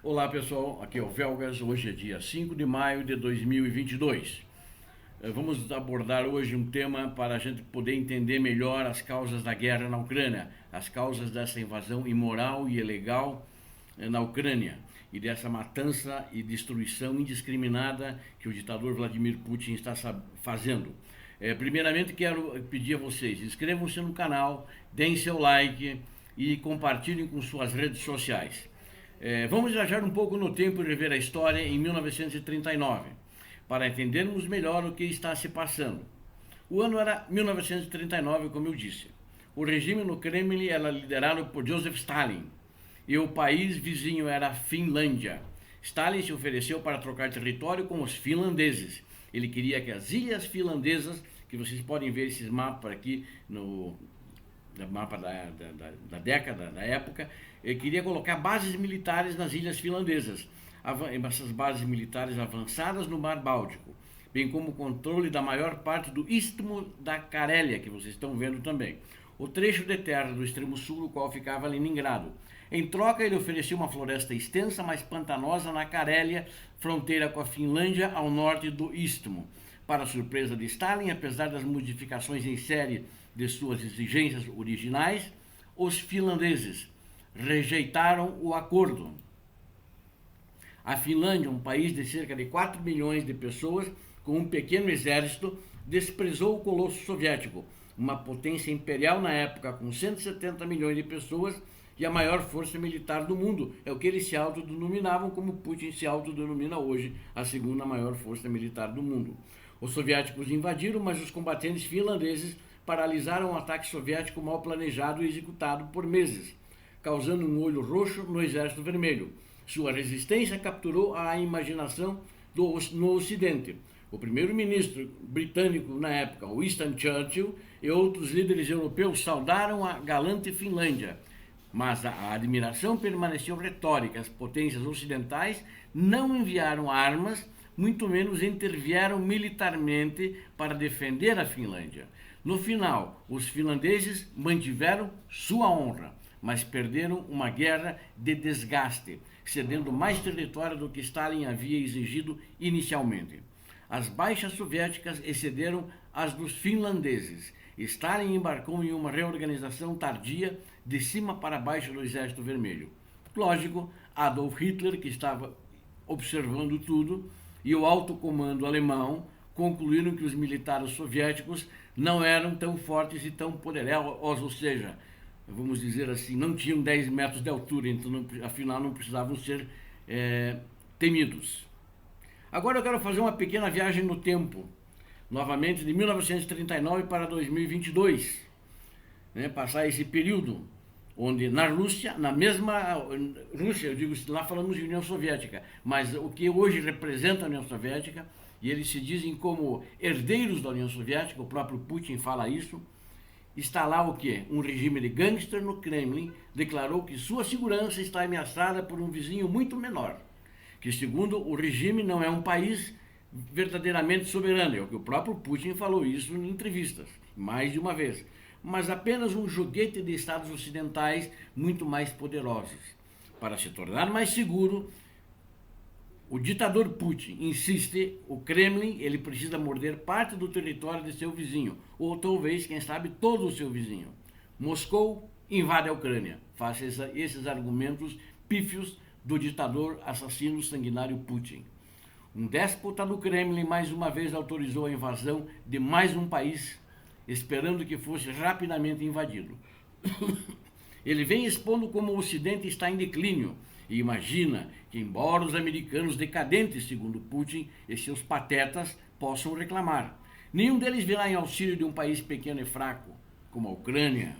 Olá pessoal, aqui é o Velgas, hoje é dia 5 de maio de 2022. Vamos abordar hoje um tema para a gente poder entender melhor as causas da guerra na Ucrânia, as causas dessa invasão imoral e ilegal na Ucrânia e dessa matança e destruição indiscriminada que o ditador Vladimir Putin está fazendo. Primeiramente quero pedir a vocês, inscrevam-se no canal, deem seu like e compartilhem com suas redes sociais. Vamos viajar um pouco no tempo e rever a história em 1939, para entendermos melhor o que está se passando. O ano era 1939, como eu disse. O regime no Kremlin era liderado por Joseph Stalin e o país vizinho era a Finlândia. Stalin se ofereceu para trocar território com os finlandeses. Ele queria que as ilhas finlandesas, que vocês podem ver esses mapas aqui no mapa da década, da época, ele queria colocar bases militares nas ilhas finlandesas, essas bases militares avançadas no Mar Báltico, bem como o controle da maior parte do istmo da Carélia, que vocês estão vendo também, o trecho de terra do extremo sul, no qual ficava Leningrado. Em troca, ele oferecia uma floresta extensa, mas pantanosa na Carélia, fronteira com a Finlândia, ao norte do istmo. Para surpresa de Stalin, apesar das modificações em série de suas exigências originais, os finlandeses rejeitaram o acordo. A Finlândia, um país de cerca de 4 milhões de pessoas, com um pequeno exército, desprezou o colosso soviético, uma potência imperial na época com 170 milhões de pessoas e a maior força militar do mundo. É o que eles se autodenominavam, como Putin se autodenomina hoje, a segunda maior força militar do mundo. Os soviéticos invadiram, mas os combatentes finlandeses paralisaram um ataque soviético mal planejado e executado por meses, causando um olho roxo no Exército Vermelho. Sua resistência capturou a imaginação no Ocidente. O primeiro-ministro britânico na época, Winston Churchill, e outros líderes europeus saudaram a galante Finlândia, mas a admiração permaneceu retórica. As potências ocidentais não enviaram armas, muito menos intervieram militarmente para defender a Finlândia. No final, os finlandeses mantiveram sua honra, mas perderam uma guerra de desgaste, cedendo mais território do que Stalin havia exigido inicialmente. As baixas soviéticas excederam as dos finlandeses. Stalin embarcou em uma reorganização tardia de cima para baixo do Exército Vermelho. Lógico, Adolf Hitler, que estava observando tudo, e o alto comando alemão concluíram que os militares soviéticos não eram tão fortes e tão poderosos, ou seja, vamos dizer assim, não tinham 10 metros de altura, então afinal não precisavam ser temidos. Agora eu quero fazer uma pequena viagem no tempo, novamente de 1939 para 2022, passar esse período onde na Rússia, na mesma Rússia, eu digo, lá falamos de União Soviética, mas o que hoje representa a União Soviética, e eles se dizem como herdeiros da União Soviética, o próprio Putin fala isso, está lá o quê? Um regime de gangster no Kremlin declarou que sua segurança está ameaçada por um vizinho muito menor, que segundo o regime não é um país verdadeiramente soberano, é o que o próprio Putin falou isso em entrevistas, mais de uma vez, mas apenas um joguete de estados ocidentais muito mais poderosos. Para se tornar mais seguro, o ditador Putin insiste, o Kremlin, ele precisa morder parte do território de seu vizinho, ou talvez, quem sabe, todo o seu vizinho. Moscou invade a Ucrânia. Faça esses argumentos pífios do ditador assassino sanguinário Putin. Um déspota do Kremlin mais uma vez autorizou a invasão de mais um país, esperando que fosse rapidamente invadido. Ele vem expondo como o Ocidente está em declínio e imagina que, embora os americanos decadentes, segundo Putin, e seus patetas possam reclamar, nenhum deles virá em auxílio de um país pequeno e fraco, como a Ucrânia.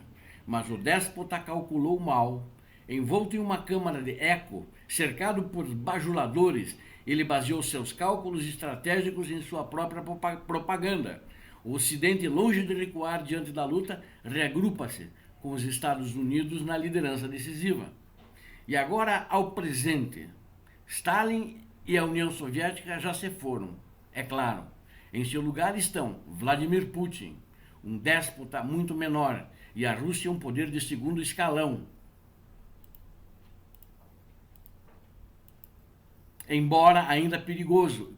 Mas o déspota calculou mal. Envolto em uma câmara de eco, cercado por bajuladores, ele baseou seus cálculos estratégicos em sua própria propaganda. O Ocidente, longe de recuar diante da luta, reagrupa-se com os Estados Unidos na liderança decisiva. E agora, ao presente, Stalin e a União Soviética já se foram, é claro. Em seu lugar estão Vladimir Putin, um déspota muito menor, e a Rússia um poder de segundo escalão. embora ainda perigoso,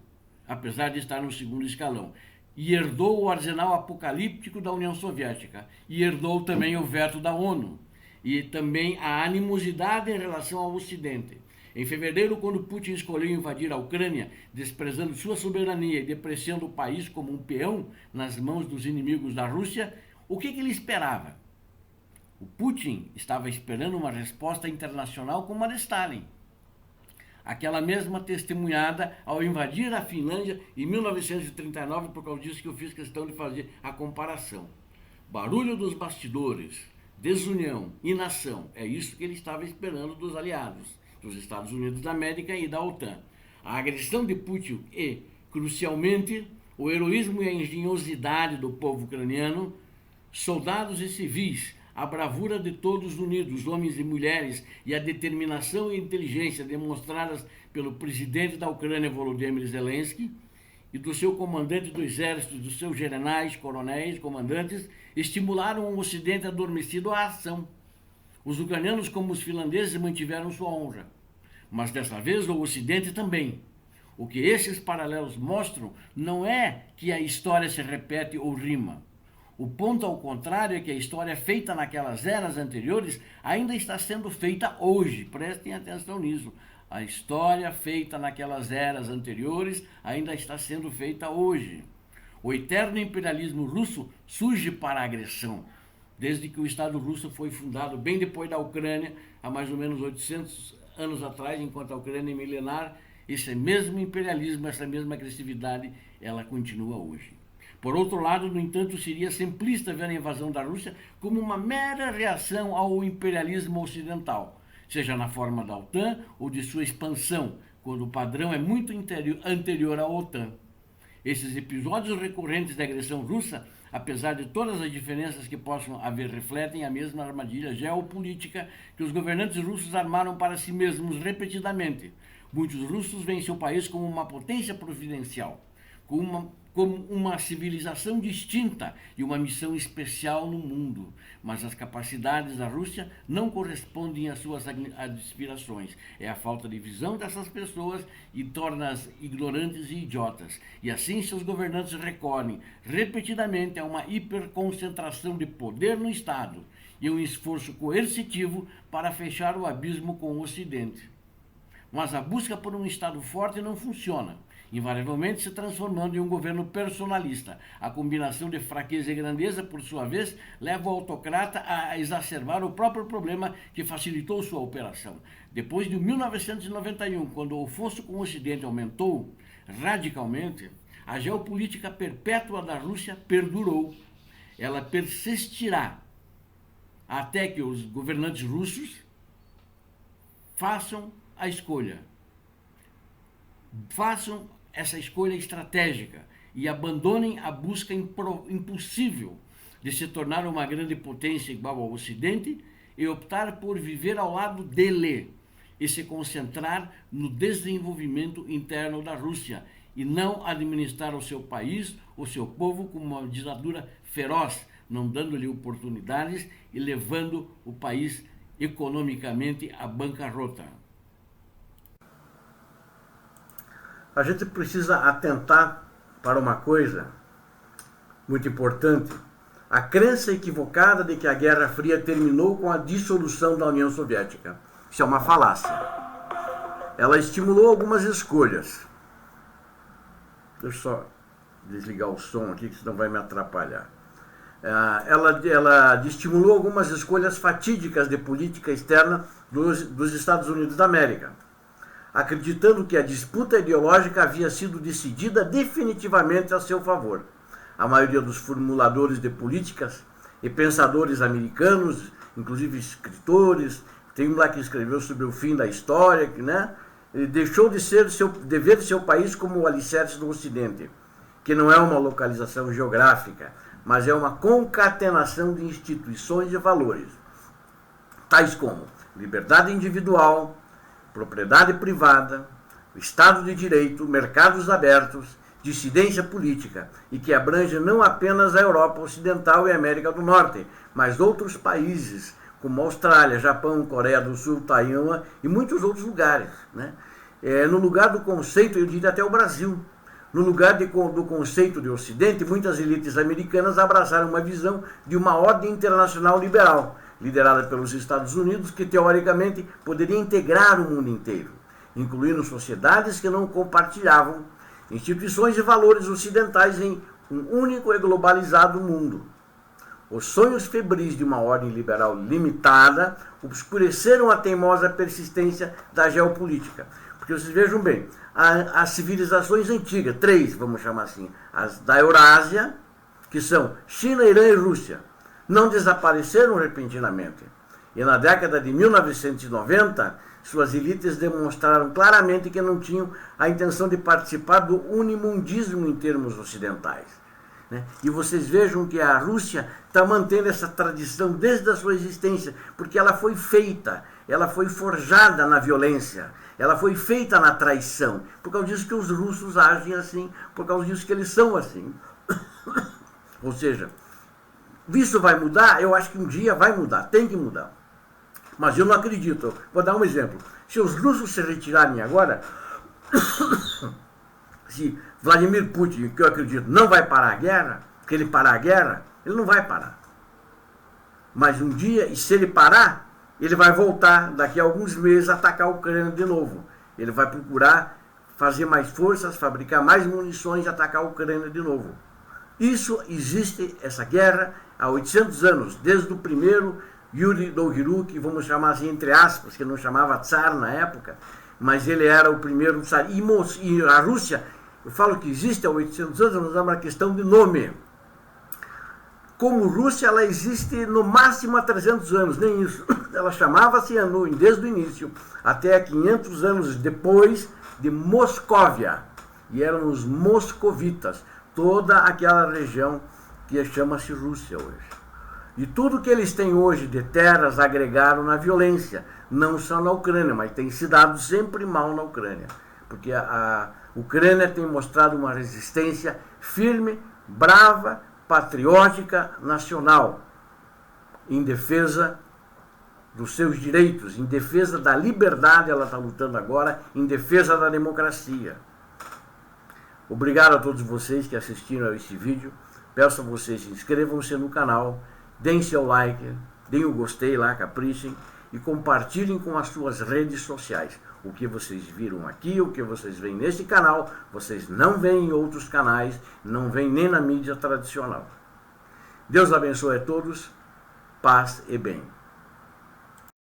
apesar de estar no segundo escalão. E herdou o arsenal apocalíptico da União Soviética. E herdou também o veto da ONU. E também a animosidade em relação ao Ocidente. Em fevereiro, quando Putin escolheu invadir a Ucrânia, desprezando sua soberania e depreciando o país como um peão nas mãos dos inimigos da Rússia, o que ele esperava? O Putin estava esperando uma resposta internacional como a de Stalin. Aquela mesma testemunhada ao invadir a Finlândia em 1939, por causa disso que eu fiz questão de fazer a comparação. Barulho dos bastidores, desunião, inação, é isso que ele estava esperando dos aliados, dos Estados Unidos da América e da OTAN. A agressão de Putin e, crucialmente, o heroísmo e a engenhosidade do povo ucraniano, soldados e civis, a bravura de todos unidos, homens e mulheres, e a determinação e inteligência demonstradas pelo presidente da Ucrânia, Volodymyr Zelensky, e do seu comandante do exército, dos seus generais, coronéis, comandantes, estimularam o Ocidente adormecido à ação. Os ucranianos, como os finlandeses, mantiveram sua honra. Mas dessa vez o Ocidente também. O que esses paralelos mostram não é que a história se repete ou rima. O ponto, ao contrário, é que a história feita naquelas eras anteriores ainda está sendo feita hoje. Prestem atenção nisso. A história feita naquelas eras anteriores ainda está sendo feita hoje. O eterno imperialismo russo surge para a agressão. Desde que o Estado russo foi fundado bem depois da Ucrânia, há mais ou menos 800 anos atrás, enquanto a Ucrânia é milenar, esse mesmo imperialismo, essa mesma agressividade, ela continua hoje. Por outro lado, no entanto, seria simplista ver a invasão da Rússia como uma mera reação ao imperialismo ocidental, seja na forma da OTAN ou de sua expansão, quando o padrão é muito anterior à OTAN. Esses episódios recorrentes da agressão russa, apesar de todas as diferenças que possam haver, refletem a mesma armadilha geopolítica que os governantes russos armaram para si mesmos repetidamente. Muitos russos veem seu país como uma potência providencial, como uma civilização distinta e uma missão especial no mundo. Mas as capacidades da Rússia não correspondem às suas aspirações. É a falta de visão dessas pessoas e torna-as ignorantes e idiotas. E assim seus governantes recorrem repetidamente a uma hiperconcentração de poder no Estado e um esforço coercitivo para fechar o abismo com o Ocidente. Mas a busca por um Estado forte não funciona, invariavelmente se transformando em um governo personalista. A combinação de fraqueza e grandeza, por sua vez, leva o autocrata a exacerbar o próprio problema que facilitou sua operação. Depois de 1991, quando o fosso com o Ocidente aumentou radicalmente, a geopolítica perpétua da Rússia perdurou. Ela persistirá até que os governantes russos façam a escolha. Façam essa escolha estratégica e abandonem a busca impossível de se tornar uma grande potência igual ao Ocidente e optar por viver ao lado dele e se concentrar no desenvolvimento interno da Rússia e não administrar o seu país, o seu povo como uma ditadura feroz, não dando-lhe oportunidades e levando o país economicamente à bancarrota. A gente precisa atentar para uma coisa muito importante: a crença equivocada de que a Guerra Fria terminou com a dissolução da União Soviética. Isso é uma falácia. Ela estimulou algumas escolhas. Deixa eu só desligar o som aqui, que senão vai me atrapalhar. Ela estimulou algumas escolhas fatídicas de política externa dos Estados Unidos da América, acreditando que a disputa ideológica havia sido decidida definitivamente a seu favor. A maioria dos formuladores de políticas e pensadores americanos, inclusive escritores, tem um lá que escreveu sobre o fim da história, né? Ele deixou de ver seu país como o alicerce do Ocidente, que não é uma localização geográfica, mas é uma concatenação de instituições e valores, tais como liberdade individual, propriedade privada, Estado de Direito, mercados abertos, dissidência política, e que abrange não apenas a Europa Ocidental e a América do Norte, mas outros países, como Austrália, Japão, Coreia do Sul, Taiwan e muitos outros lugares, né? no lugar do conceito, eu diria até o Brasil, no lugar do conceito de Ocidente, muitas elites americanas abraçaram uma visão de uma ordem internacional liberal, liderada pelos Estados Unidos, que teoricamente poderia integrar o mundo inteiro, incluindo sociedades que não compartilhavam instituições e valores ocidentais em um único e globalizado mundo. Os sonhos febris de uma ordem liberal limitada obscureceram a teimosa persistência da geopolítica. Porque vocês vejam bem, as civilizações antigas, três, vamos chamar assim, as da Eurásia, que são China, Irã e Rússia, não desapareceram repentinamente. E na década de 1990, suas elites demonstraram claramente que não tinham a intenção de participar do unimundismo em termos ocidentais. E vocês vejam que a Rússia está mantendo essa tradição desde a sua existência, porque ela foi feita, ela foi forjada na violência, ela foi feita na traição, por causa disso que os russos agem assim, por causa disso que eles são assim. Ou seja, isso vai mudar? Eu acho que um dia vai mudar, tem que mudar. Mas eu não acredito. Vou dar um exemplo. Se os russos se retirarem agora, se Vladimir Putin, que eu acredito, não vai parar a guerra, porque ele parar a guerra, ele não vai parar. Mas um dia, e se ele parar, ele vai voltar, daqui a alguns meses, a atacar a Ucrânia de novo. Ele vai procurar fazer mais forças, fabricar mais munições e atacar a Ucrânia de novo. Isso existe, essa guerra, há 800 anos, desde o primeiro Yuri Dolgoruk, vamos chamar assim, entre aspas, que não chamava tsar na época, mas ele era o primeiro tsar. E a Rússia, eu falo que existe há 800 anos, mas é uma questão de nome. Como Rússia, ela existe no máximo há 300 anos, nem isso. Ela chamava-se desde o início, até 500 anos depois de Moscóvia. E eram os moscovitas, toda aquela região que chama-se Rússia hoje. E tudo que eles têm hoje de terras agregaram na violência, não só na Ucrânia, mas tem se dado sempre mal na Ucrânia. Porque a Ucrânia tem mostrado uma resistência firme, brava, patriótica, nacional, em defesa dos seus direitos, em defesa da liberdade, ela está lutando agora, em defesa da democracia. Obrigado a todos vocês que assistiram a esse vídeo. Peço a vocês, inscrevam-se no canal, deem seu like, deem o gostei lá, caprichem, e compartilhem com as suas redes sociais. O que vocês viram aqui, o que vocês veem nesse canal, vocês não veem em outros canais, não veem nem na mídia tradicional. Deus abençoe a todos, paz e bem.